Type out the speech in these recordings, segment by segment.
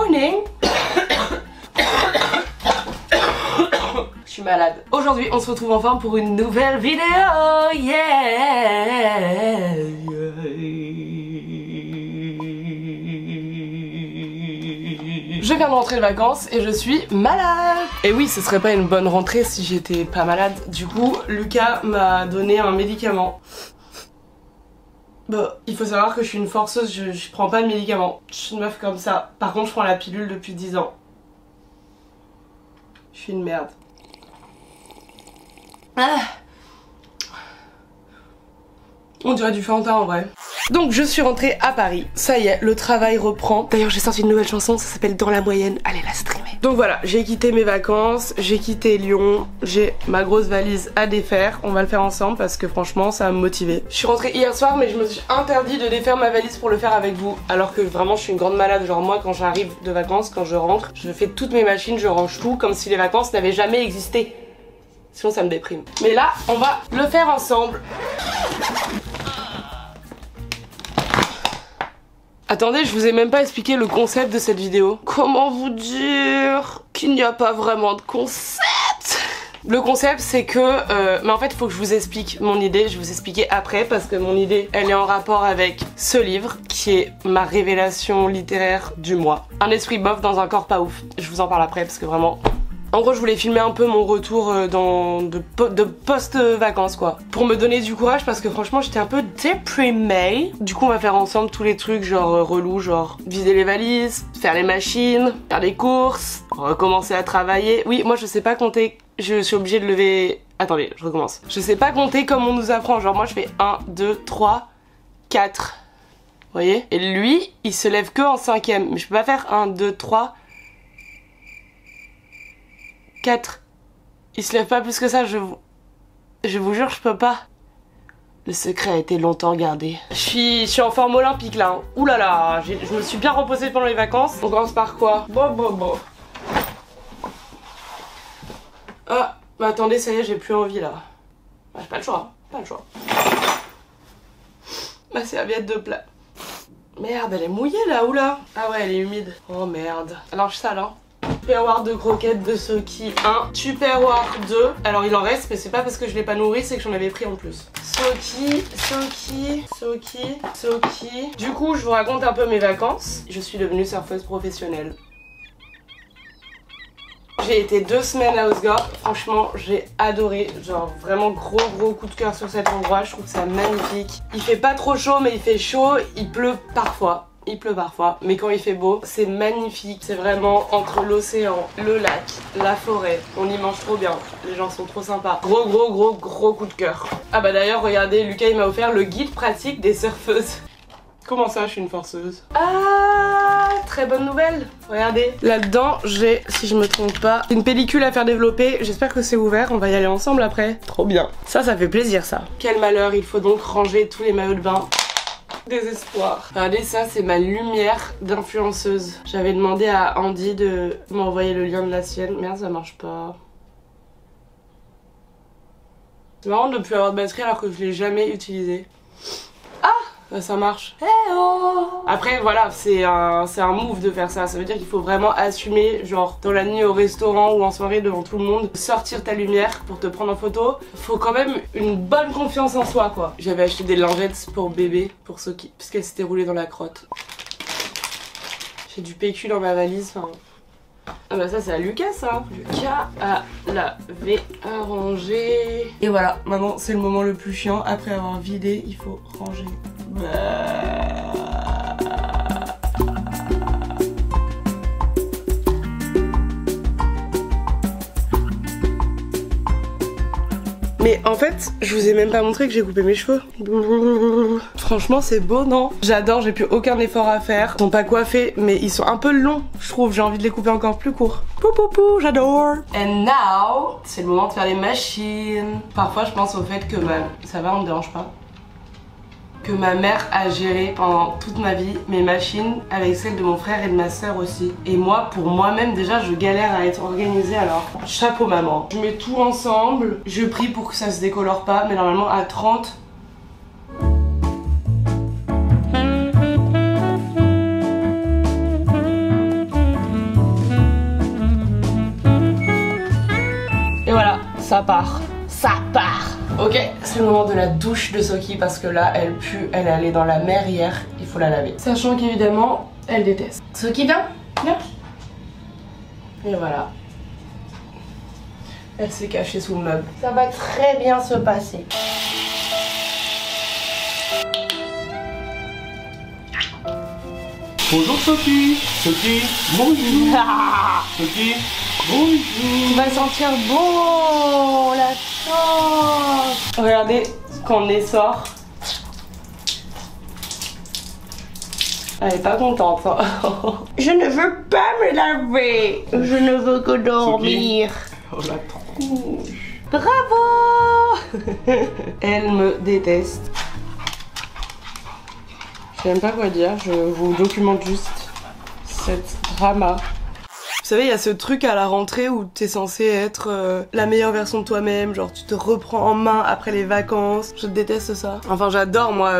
morning. Je suis malade. Aujourd'hui, on se retrouve enfin pour une nouvelle vidéo. Yeah. Je viens de rentrer de vacances et je suis malade. Et oui, ce serait pas une bonne rentrée si j'étais pas malade. Du coup, Lucas m'a donné un médicament. Bah, il faut savoir que je suis une forceuse, je prends pas de médicaments. Je suis une meuf comme ça. Par contre, je prends la pilule depuis 10 ans. Je suis une merde. Ah. On dirait du Fanta en vrai. Donc je suis rentrée à Paris, ça y est, le travail reprend. D'ailleurs j'ai sorti une nouvelle chanson, ça s'appelle Dans la moyenne, allez la streamer. Donc voilà, j'ai quitté mes vacances, j'ai quitté Lyon, j'ai ma grosse valise à défaire. On va le faire ensemble parce que franchement ça va me motiver. Je suis rentrée hier soir mais je me suis interdit de défaire ma valise pour le faire avec vous. Alors que vraiment je suis une grande malade, genre moi quand j'arrive de vacances, quand je rentre, je fais toutes mes machines, je range tout comme si les vacances n'avaient jamais existé. Sinon ça me déprime. Mais là on va le faire ensemble. Attendez, je vous ai même pas expliqué le concept de cette vidéo. Comment vous dire qu'il n'y a pas vraiment de concept? Le concept c'est que, mais en fait il faut que je vous explique mon idée, je vais vous expliquer après parce que mon idée elle est en rapport avec ce livre qui est ma révélation littéraire du mois. Un esprit bof dans un corps pas ouf, je vous en parle après parce que vraiment... En gros je voulais filmer un peu mon retour de post-vacances quoi. Pour me donner du courage parce que franchement j'étais un peu déprimée. Du coup on va faire ensemble tous les trucs genre relous, genre vider les valises, faire les machines, faire les courses, recommencer à travailler. Oui moi je sais pas compter, je suis obligée de lever... Attendez je recommence. Je sais pas compter comme on nous apprend, genre moi je fais 1, 2, 3, 4. Vous voyez? Et lui il se lève que en 5ème. Mais je peux pas faire 1, 2, 3... 4. Il se lève pas plus que ça, je vous jure, je peux pas. Le secret a été longtemps gardé. Je suis en forme olympique là. Hein. Ouh là là, je me suis bien reposée pendant les vacances. On commence par quoi? Bon. Ah, bah attendez, ça y est, j'ai plus envie là. Bah, j'ai pas le choix, pas le choix. Ma serviette de plat. Merde, elle est mouillée là, oula. Ah ouais, elle est humide. Oh merde. Alors je sale hein. Tupperware de croquettes de Soki 1, Tupperware 2, alors il en reste mais c'est pas parce que je l'ai pas nourri, c'est que j'en avais pris en plus. Soki. Du coup je vous raconte un peu mes vacances, je suis devenue surfeuse professionnelle. J'ai été 2 semaines à Osgore, franchement j'ai adoré, genre vraiment gros coup de cœur sur cet endroit, je trouve ça magnifique. Il fait pas trop chaud mais il fait chaud, il pleut parfois. Il pleut parfois, mais quand il fait beau, c'est magnifique. C'est vraiment entre l'océan, le lac, la forêt. On y mange trop bien. Les gens sont trop sympas. Gros coup de cœur. Ah bah d'ailleurs, regardez, Lucas il m'a offert le guide pratique des surfeuses. Comment ça, je suis une forceuse? Ah, très bonne nouvelle. Regardez. Là-dedans, j'ai, si je me trompe pas, une pellicule à faire développer. J'espère que c'est ouvert. On va y aller ensemble après. Trop bien. Ça fait plaisir, ça. Quel malheur. Il faut donc ranger tous les maillots de bain. Désespoir. Regardez ça, c'est ma lumière d'influenceuse. J'avais demandé à Andy de m'envoyer le lien de la sienne. Merde, ça marche pas. C'est marrant de ne plus avoir de batterie alors que je l'ai jamais utilisé. Ah, ça marche. Après voilà, c'est un move de faire ça. Ça veut dire qu'il faut vraiment assumer, genre dans la nuit au restaurant ou en soirée devant tout le monde, sortir ta lumière pour te prendre en photo. Faut quand même une bonne confiance en soi quoi. J'avais acheté des lingettes pour bébé, pour ceux qui... parce qu'elles s'étaient roulées dans la crotte. J'ai du PQ dans ma valise, enfin... Ah bah ça c'est à Lucas ça. Lucas a lavé, arrangé. Et voilà, maintenant c'est le moment le plus chiant. Après avoir vidé, il faut ranger. Mais en fait, je vous ai même pas montré que j'ai coupé mes cheveux. Franchement, c'est beau, non? J'adore, j'ai plus aucun effort à faire. Ils sont pas coiffés, mais ils sont un peu longs, je trouve. J'ai envie de les couper encore plus courts. Pou, j'adore. And now, c'est le moment de faire les machines. Parfois, je pense au fait que ça va, on me dérange pas. Que ma mère a géré pendant toute ma vie mes machines avec celles de mon frère et de ma soeur aussi. Et moi, pour moi-même, déjà, je galère à être organisée, alors chapeau maman. Je mets tout ensemble, je prie pour que ça se décolore pas, mais normalement à 30... part. Ça part. Ok, c'est le moment de la douche de Soki parce que là, elle pue, elle est allée dans la mer hier, il faut la laver. Sachant qu'évidemment, elle déteste. Soki, viens, viens. Et voilà. Elle s'est cachée sous le meuble. Ça va très bien se passer. Bonjour Soki. Soki, bonjour. Soki, bonjour. Tu vas sentir bon, la chance. Regardez quand on sort. Elle est pas contente. Hein. Je ne veux pas me laver. Je ne veux que dormir. Oh la tronche. Bravo. Elle me déteste. Je sais même pas quoi dire, je vous documente juste cette drama. Vous savez, il y a ce truc à la rentrée où t'es censé être la meilleure version de toi-même, genre tu te reprends en main après les vacances. Je déteste ça. Enfin, j'adore moi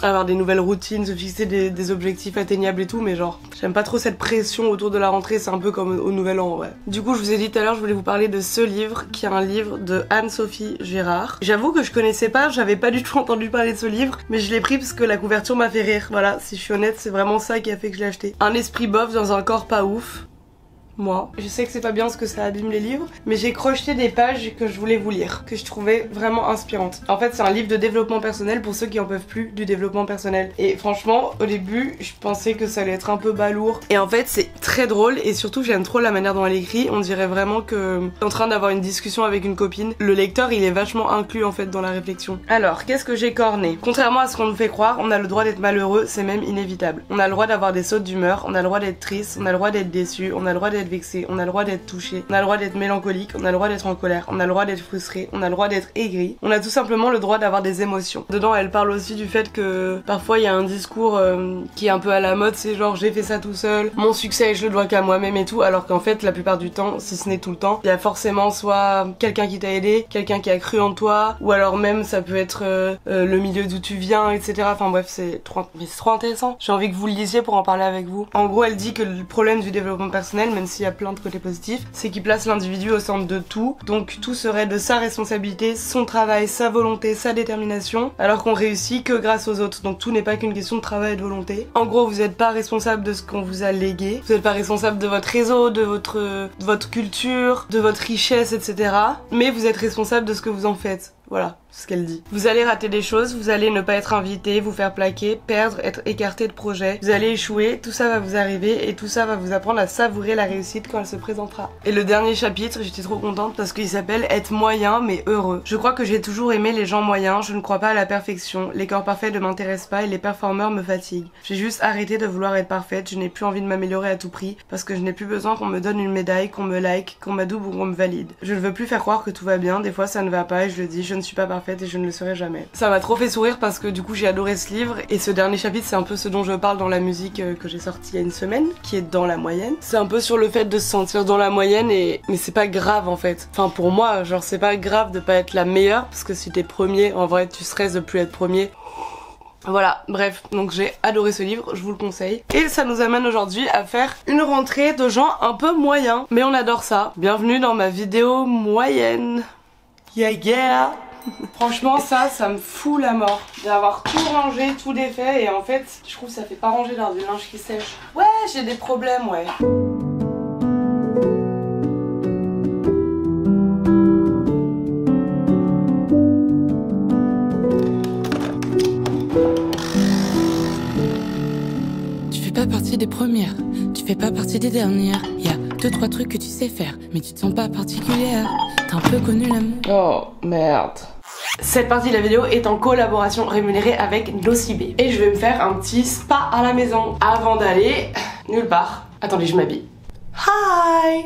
avoir des nouvelles routines, se fixer des objectifs atteignables et tout, mais genre j'aime pas trop cette pression autour de la rentrée, c'est un peu comme au nouvel an, ouais. Du coup, je vous ai dit tout à l'heure, je voulais vous parler de ce livre, qui est un livre de Anne-Sophie Girard. J'avoue que je connaissais pas, j'avais pas du tout entendu parler de ce livre, mais je l'ai pris parce que la couverture m'a fait rire. Voilà, si je suis honnête, c'est vraiment ça qui a fait que je l'ai acheté. Un esprit bof dans un corps pas ouf. Moi. Je sais que c'est pas bien parce que ça abîme les livres, mais j'ai crocheté des pages que je voulais vous lire, que je trouvais vraiment inspirantes. En fait, c'est un livre de développement personnel pour ceux qui en peuvent plus du développement personnel. Et franchement, au début, je pensais que ça allait être un peu balourd. Et en fait, c'est très drôle et surtout, j'aime trop la manière dont elle écrit. On dirait vraiment que t'es en train d'avoir une discussion avec une copine. Le lecteur, il est vachement inclus en fait dans la réflexion. Alors, qu'est-ce que j'ai corné? Contrairement à ce qu'on nous fait croire, on a le droit d'être malheureux, c'est même inévitable. On a le droit d'avoir des sautes d'humeur, on a le droit d'être triste, on a le droit d'être déçu, on a le droit d'être vexé, on a le droit d'être touché, on a le droit d'être mélancolique, on a le droit d'être en colère, on a le droit d'être frustré, on a le droit d'être aigri, on a tout simplement le droit d'avoir des émotions. Dedans, elle parle aussi du fait que parfois il y a un discours qui est un peu à la mode, c'est genre j'ai fait ça tout seul, mon succès je le dois qu'à moi-même et tout, alors qu'en fait la plupart du temps, si ce n'est tout le temps, il y a forcément soit quelqu'un qui t'a aidé, quelqu'un qui a cru en toi, ou alors même ça peut être le milieu d'où tu viens, etc. Enfin bref, c'est trop intéressant. J'ai envie que vous le lisiez pour en parler avec vous. En gros, elle dit que le problème du développement personnel, même s'il y a plein de côtés positifs, c'est qu'il place l'individu au centre de tout, donc tout serait de sa responsabilité, son travail, sa volonté, sa détermination, alors qu'on réussit que grâce aux autres, donc tout n'est pas qu'une question de travail et de volonté. En gros, vous n'êtes pas responsable de ce qu'on vous a légué, vous n'êtes pas responsable de votre réseau, de votre culture, de votre richesse, etc. Mais vous êtes responsable de ce que vous en faites. Voilà ce qu'elle dit. Vous allez rater des choses, vous allez ne pas être invité, vous faire plaquer, perdre, être écarté de projet, vous allez échouer, tout ça va vous arriver et tout ça va vous apprendre à savourer la réussite quand elle se présentera. Et le dernier chapitre, j'étais trop contente parce qu'il s'appelle Être moyen mais heureux. Je crois que j'ai toujours aimé les gens moyens, je ne crois pas à la perfection, les corps parfaits ne m'intéressent pas et les performeurs me fatiguent. J'ai juste arrêté de vouloir être parfaite, je n'ai plus envie de m'améliorer à tout prix parce que je n'ai plus besoin qu'on me donne une médaille, qu'on me like, qu'on m'adoube ou qu'on me valide. Je ne veux plus faire croire que tout va bien, des fois ça ne va pas et je le dis, je ne suis pas parfaite et je ne le serai jamais. Ça m'a trop fait sourire parce que du coup j'ai adoré ce livre et ce dernier chapitre c'est un peu ce dont je parle dans la musique que j'ai sortie il y a une semaine, qui est dans la moyenne. C'est un peu sur le fait de se sentir dans la moyenne mais c'est pas grave en fait. Enfin pour moi, genre c'est pas grave de pas être la meilleure parce que si t'es premier, en vrai tu stresses de plus être premier. Voilà, bref, donc j'ai adoré ce livre, je vous le conseille. Et ça nous amène aujourd'hui à faire une rentrée de gens un peu moyens. Mais on adore ça. Bienvenue dans ma vidéo moyenne. Yeah yeah. Franchement ça me fout la mort d'avoir tout rangé, tout défait et en fait je trouve que ça fait pas ranger dans du linge qui sèche. Ouais, j'ai des problèmes, ouais. Tu fais pas partie des premières, tu fais pas partie des dernières. Y a 2-3 trucs que tu sais faire, mais tu te sens pas particulière. T'as un peu connu l'amour. Oh merde. Cette partie de la vidéo est en collaboration rémunérée avec Nocibé. Et je vais me faire un petit spa à la maison avant d'aller nulle part. Attendez, je m'habille. Hi.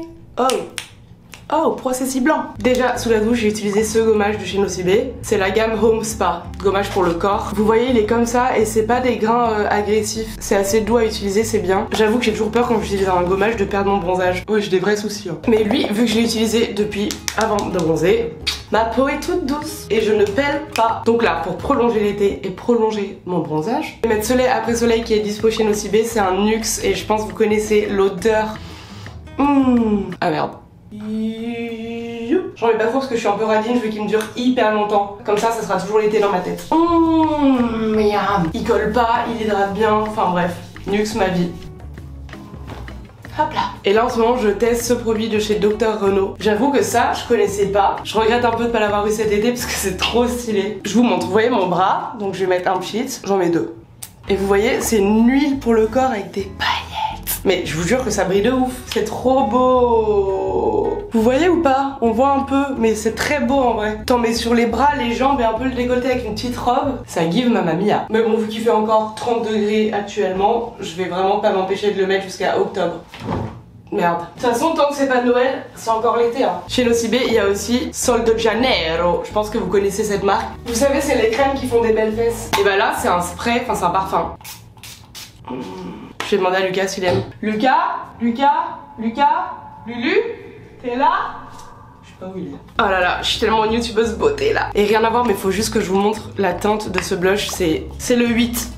Oh, pourquoi c'est si blanc? Déjà, sous la douche, j'ai utilisé ce gommage de chez Nocibé. C'est la gamme Home Spa, gommage pour le corps. Vous voyez, il est comme ça et c'est pas des grains agressifs. C'est assez doux à utiliser, c'est bien. J'avoue que j'ai toujours peur quand j'utilise un gommage de perdre mon bronzage. Ouais, j'ai des vrais soucis. Hein. Mais lui, vu que je l'ai utilisé depuis avant de bronzer, ma peau est toute douce et je ne pèle pas. Donc là, pour prolonger l'été et prolonger mon bronzage, je vais mettre Soleil après Soleil qui est dispo chez Nocibé. C'est un Nuxe et je pense que vous connaissez l'odeur. Ah merde. Youp. J'en mets pas trop parce que je suis un peu radine, je veux qu'il me dure hyper longtemps. Comme ça sera toujours l'été dans ma tête. Miam. Il colle pas, il hydrate bien, enfin bref. Nux ma vie. Hop là. Et là en ce moment je teste ce produit de chez Dr Renault. J'avoue que ça je connaissais pas. Je regrette un peu de pas l'avoir eu cet été parce que c'est trop stylé. Je vous montre, vous voyez mon bras, donc je vais mettre un pchit, j'en mets 2. Et vous voyez c'est une huile pour le corps avec des paillettes. Mais je vous jure que ça brille de ouf, c'est trop beau. Vous voyez ou pas? On voit un peu, mais c'est très beau en vrai. T'en mets sur les bras, les jambes et un peu le décolleté avec une petite robe. Ça give Mamma Mia. Mais bon, vu qu'il fait encore 30 degrés actuellement, je vais vraiment pas m'empêcher de le mettre jusqu'à octobre. Merde. De toute façon, tant que c'est pas Noël, c'est encore l'été. Hein. Chez Nocibé, il y a aussi Sol de Janeiro. Je pense que vous connaissez cette marque. Vous savez, c'est les crèmes qui font des belles fesses. Et bah là, c'est un spray, enfin c'est un parfum. Je vais demander à Lucas s'il aime. Lucas, Lulu, t'es là? Je sais pas où il est. Oh là là, je suis tellement une youtubeuse beauté là. Et rien à voir, mais faut juste que je vous montre la teinte de ce blush. C'est le 8.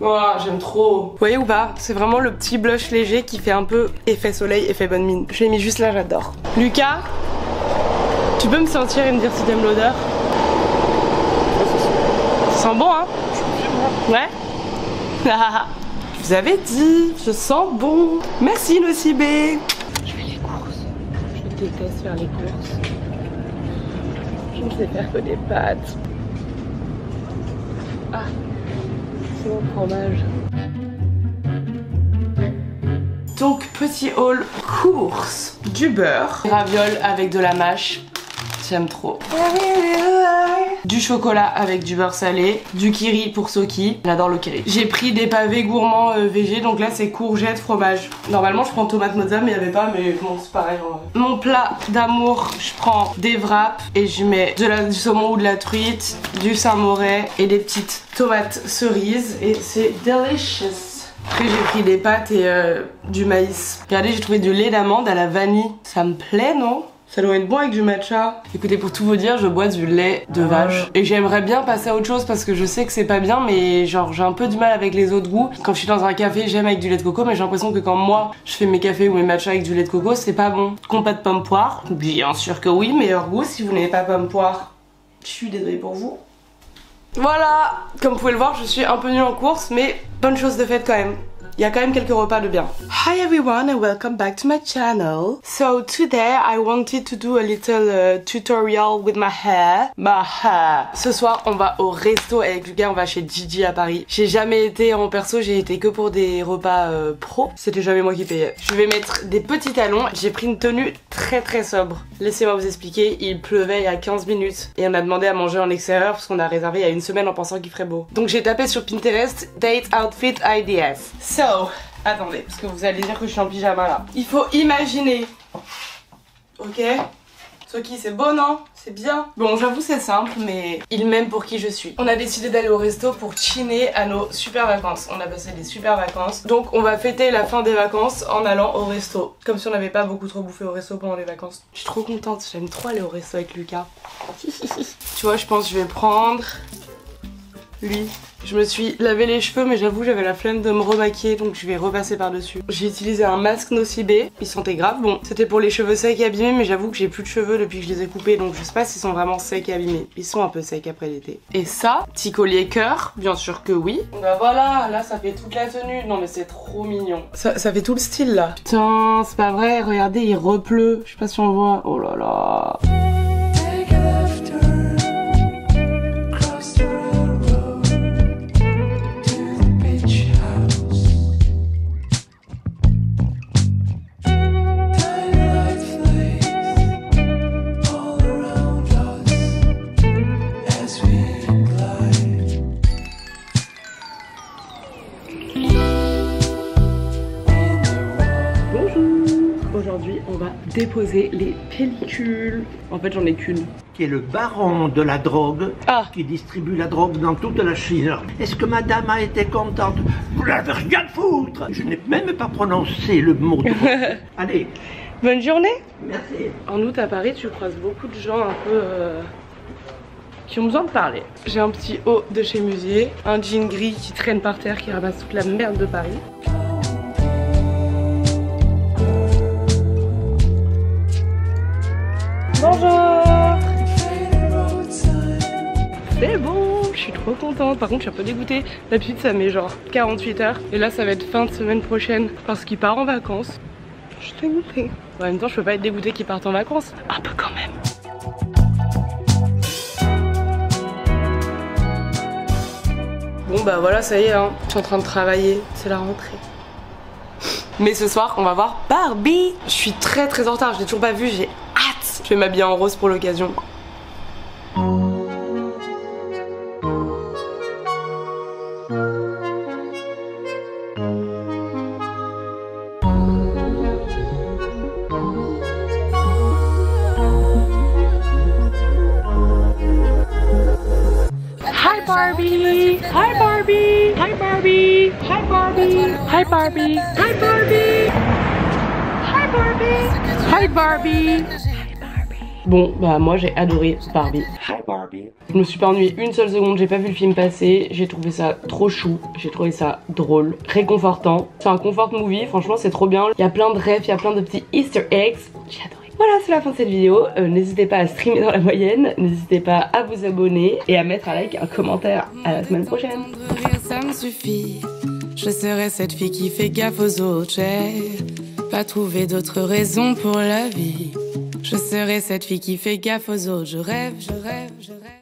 Oh, j'aime trop. Vous voyez ou pas? C'est vraiment le petit blush léger qui fait un peu effet soleil, effet bonne mine. Je l'ai mis juste là, j'adore. Lucas, tu peux me sentir et me dire si t'aimes l'odeur? Ça sent bon, hein? Ouais. Je vous avais dit, je sens bon. Merci Nocibé. Je fais les courses. Je déteste faire les courses. Je ne sais faire que des pâtes. Ah, c'est mon fromage. Donc petit haul course. Du beurre, ravioles avec de la mâche. J'aime trop. Du chocolat avec du beurre salé, du kiri pour Soki, j'adore le kiri. J'ai pris des pavés gourmands végé, donc là c'est courgette, fromage. Normalement je prends tomate mozza mais il n'y avait pas, mais bon c'est pareil. Mon plat d'amour, je prends des wraps et je mets du saumon ou de la truite, du saint-moret et des petites tomates cerises et c'est delicious. Après j'ai pris des pâtes et du maïs. Regardez, j'ai trouvé du lait d'amande à la vanille. Ça me plaît, non? Ça doit être bon avec du matcha. Écoutez, pour tout vous dire, je bois du lait de vache. Et j'aimerais bien passer à autre chose parce que je sais que c'est pas bien, mais genre j'ai un peu du mal avec les autres goûts. Quand je suis dans un café, j'aime avec du lait de coco, mais j'ai l'impression que quand moi je fais mes cafés ou mes matchas avec du lait de coco, c'est pas bon. Compas de pomme poire, bien sûr que oui, meilleur goût. Si vous n'avez pas pomme poire, je suis désolée pour vous. Voilà, comme vous pouvez le voir, je suis un peu nulle en course, mais bonne chose de faite quand même. Il y a quand même quelques repas de bien. Hi everyone and welcome back to my channel. So today I wanted to do a little tutorial with my hair. Ce soir on va au resto avec Lucas, on va chez Gigi à Paris. J'ai jamais été en perso, j'ai été que pour des repas pro. C'était jamais moi qui payais. Je vais mettre des petits talons. J'ai pris une tenue très sobre. Laissez-moi vous expliquer, il pleuvait il y a 15 minutes. Et on a demandé à manger en extérieur parce qu'on a réservé il y a une semaine en pensant qu'il ferait beau. Donc j'ai tapé sur Pinterest Date Outfit Ideas. So, attendez, parce que vous allez dire que je suis en pyjama là. Il faut imaginer. Ok? Soki, c'est beau, non? C'est bien. Bon, j'avoue c'est simple, mais il m'aime pour qui je suis. On a décidé d'aller au resto pour chiner à nos super vacances. On a passé des super vacances. Donc on va fêter la fin des vacances en allant au resto. Comme si on n'avait pas beaucoup trop bouffé au resto pendant les vacances. Je suis trop contente, j'aime trop aller au resto avec Lucas. Tu vois, je pense que je vais prendre lui. Je me suis lavé les cheveux, mais j'avoue j'avais la flemme de me remaquiller, donc je vais repasser par dessus. J'ai utilisé un masque Nocibé, il sentait grave bon. C'était pour les cheveux secs et abîmés, mais j'avoue que j'ai plus de cheveux depuis que je les ai coupés, donc je sais pas s'ils sont vraiment secs et abîmés. Ils sont un peu secs après l'été. Et ça, petit collier cœur, bien sûr que oui. Bah voilà, là ça fait toute la tenue. Non mais c'est trop mignon. Ça fait tout le style là. Putain, c'est pas vrai, regardez, il repleut. Je sais pas si on voit. Oh là là. Aujourd'hui, on va déposer les pellicules. En fait, j'en ai qu'une. Qui est le baron de la drogue, qui distribue la drogue dans toute la Chine. Est-ce que madame a été contente? Vous n'avez rien de foutre. Je n'ai même pas prononcé le mot de Allez. Bonne journée. Merci. En août à Paris, tu croises beaucoup de gens un peu qui ont besoin de parler. J'ai un petit haut de chez Musier, un jean gris qui traîne par terre, qui ramasse toute la merde de Paris. Bonjour. C'est bon, je suis trop contente. Par contre, je suis un peu dégoûtée. D'habitude, ça met genre 48 heures. Et là, ça va être fin de semaine prochaine parce qu'il part en vacances. Je suis dégoûtée. En même temps, je peux pas être dégoûtée qu'il parte en vacances. Un peu quand même. Bon bah voilà, ça y est, hein. Je suis en train de travailler. C'est la rentrée. Mais ce soir, on va voir Barbie. Je suis très en retard, je l'ai toujours pas vue, j'ai hâte. Je vais m'habiller en rose pour l'occasion. Hi Barbie! Hi Barbie! Hi Barbie! Hi Barbie! Hi Barbie! Hi Barbie! Hi Barbie! Hi Barbie! Bon, bah moi j'ai adoré Barbie. Hi Barbie. Je me suis pas ennuyée une seule seconde, j'ai pas vu le film passer, j'ai trouvé ça trop chou, j'ai trouvé ça drôle, réconfortant. C'est un comfort movie, franchement c'est trop bien. Il y a plein de rêves, il y a plein de petits easter eggs, j'ai adoré. Voilà, c'est la fin de cette vidéo. N'hésitez pas à streamer dans la moyenne, n'hésitez pas à vous abonner et à mettre un like, un commentaire. À la semaine prochaine. Ça me suffit. Je serai cette fille qui fait gaffe aux autres. J'ai pas trouvé d'autres raisons pour la vie. Je serai cette fille qui fait gaffe aux autres. Je rêve, je rêve, je rêve.